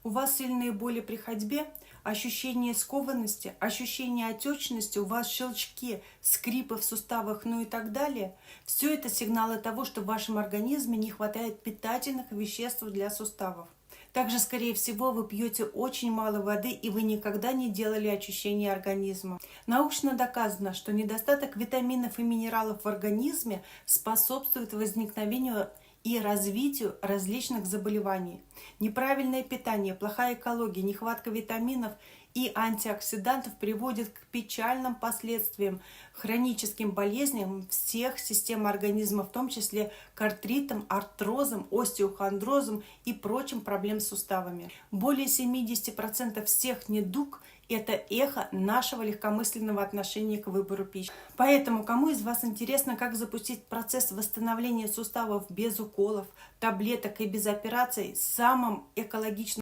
У вас сильные боли при ходьбе, ощущение скованности, ощущение отечности, у вас щелчки, скрипы в суставах, ну и так далее. Все это сигналы того, что в вашем организме не хватает питательных веществ для суставов. Также, скорее всего, вы пьете очень мало воды, и вы никогда не делали очищение организма. Научно доказано, что недостаток витаминов и минералов в организме способствует возникновению и развитию различных заболеваний. Неправильное питание, плохая экология, нехватка витаминов и антиоксидантов приводит к печальным последствиям, хроническим болезням всех систем организма, в том числе к артритам, артрозам, остеохондрозам и прочим проблемам с суставами. Более 70% всех недуг – это эхо нашего легкомысленного отношения к выбору пищи. Поэтому, кому из вас интересно, как запустить процесс восстановления суставов без уколов, таблеток и без операций самым экологичным